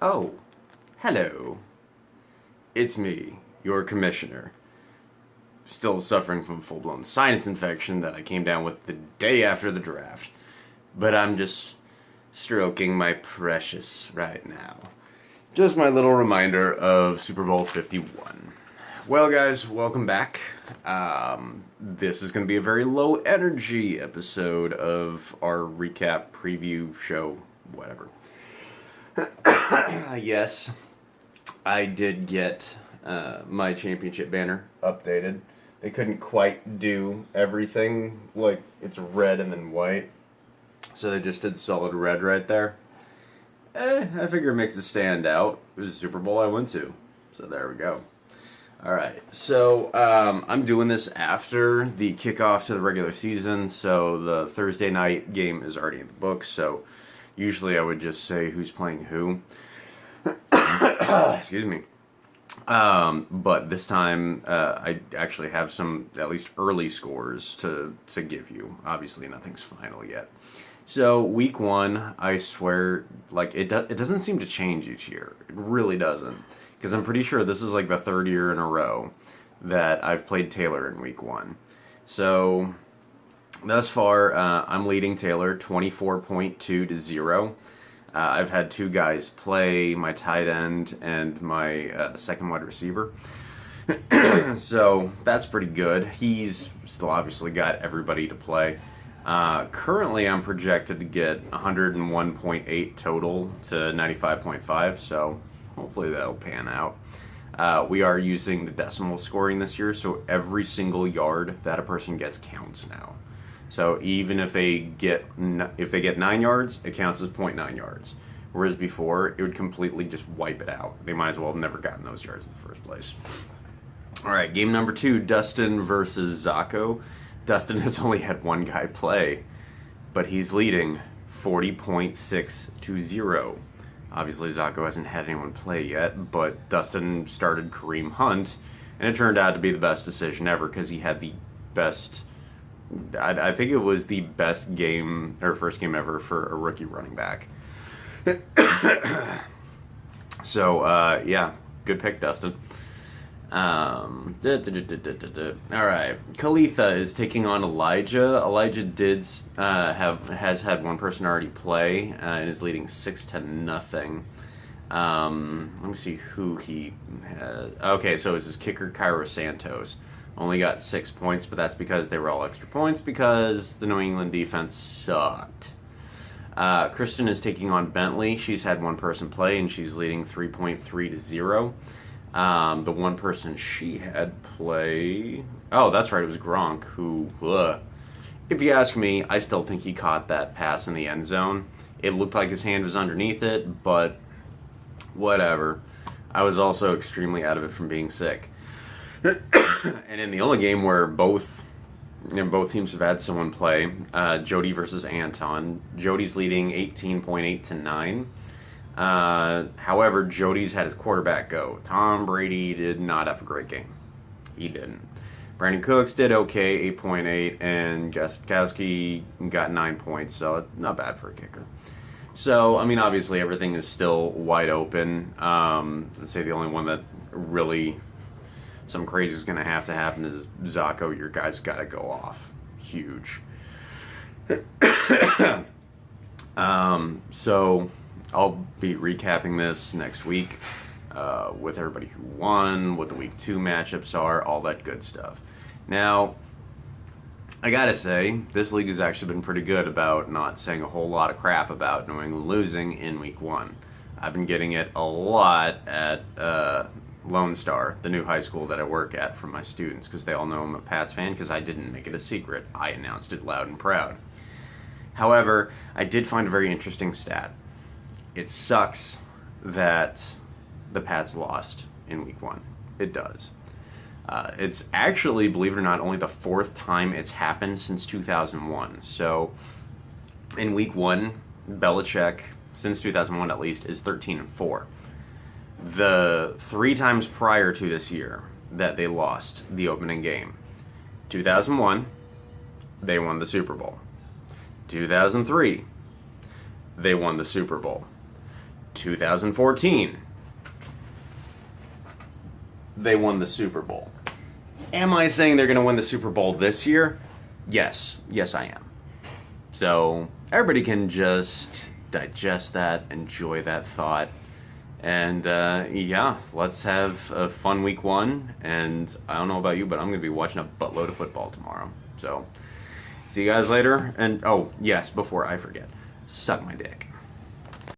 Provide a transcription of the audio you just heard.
Oh, hello. It's me, your commissioner. Still suffering from full-blown sinus infection that I came down with the day after the draft. But I'm just stroking my precious right now. Just my little reminder of Super Bowl 51. Well, guys, welcome back. This is going to be a very low energy episode of our recap preview show, whatever. Yes, I did get my championship banner updated. They couldn't quite do everything, like it's red and then white. So they just did solid red right there. I figure it makes it stand out. It was a Super Bowl I went to. So there we go. Alright, so I'm doing this after the kickoff to the regular season. So the Thursday night game is already in the books. So usually I would just say who's playing who. Excuse me. But this time I actually have some at least early scores to give you. Obviously nothing's final yet. So week one, I swear, like it doesn't seem to change each year. It really doesn't, because I'm pretty sure this is like the third year in a row that I've played Taylor in week one. So thus far, I'm leading Taylor 24.2-0. I've had two guys play, my tight end and my second wide receiver. So that's pretty good. He's still obviously got everybody to play. Currently, I'm projected to get 101.8 total to 95.5, so hopefully that'll pan out. We are using the decimal scoring this year, so every single yard that a person gets counts now. So even if they get 9 yards, it counts as 0.9 yards. Whereas before, it would completely just wipe it out. They might as well have never gotten those yards in the first place. All right, game number 2, Dustin versus Zacho. Dustin has only had one guy play, but he's leading 40.6-0. Obviously, Zacho hasn't had anyone play yet, but Dustin started Kareem Hunt, and it turned out to be the best decision ever because he had the best... I think it was the best game, or first game ever for a rookie running back. So, yeah, good pick, Dustin. Alright, Khalifa is taking on Elijah. Elijah has had one person already play and is leading 6-0. Let me see who he has. Okay, so it's his kicker, Cairo Santos. Only got 6 points, but that's because they were all extra points because the New England defense sucked. Kristen is taking on Bentley. She's had one person play and she's leading 3.3-0. The one person she had play... Oh, that's right, it was Gronk, who... If you ask me, I still think he caught that pass in the end zone. It looked like his hand was underneath it, but whatever. I was also extremely out of it from being sick. And in the only game where both teams have had someone play, Jody versus Anton, Jody's leading 18.8-9. However, Jody's had his quarterback go. Tom Brady did not have a great game. He didn't. Brandon Cooks did okay, 8.8, and Gostkowski got 9 points, so not bad for a kicker. So, I mean, obviously everything is still wide open. Let's say the only one that really something crazy is going to happen is Zacho. Your guy's got to go off. Huge. So I'll be recapping this next week with everybody who won, what the week 2 matchups are, all that good stuff. Now, I gotta say, this league has actually been pretty good about not saying a whole lot of crap about New England losing in week 1. I've been getting it a lot at Lone Star, the new high school that I work at, from my students, because they all know I'm a Pats fan, because I didn't make it a secret. I announced it loud and proud. However, I did find a very interesting stat. It sucks that the Pats lost in week 1. It does. It's actually, believe it or not, only the 4th time it's happened since 2001. So, in week 1, Belichick, since 2001 at least, is 13-4. The 3 times prior to this year that they lost the opening game, 2001, they won the Super Bowl. 2003, they won the Super Bowl. 2014, they won the Super Bowl. Am I saying they're going to win the Super Bowl this year? Yes. Yes, I am. So everybody can just digest that, enjoy that thought. And yeah, let's have a fun week one. And I don't know about you, but I'm going to be watching a buttload of football tomorrow. So see you guys later. And oh, yes, before I forget, suck my dick.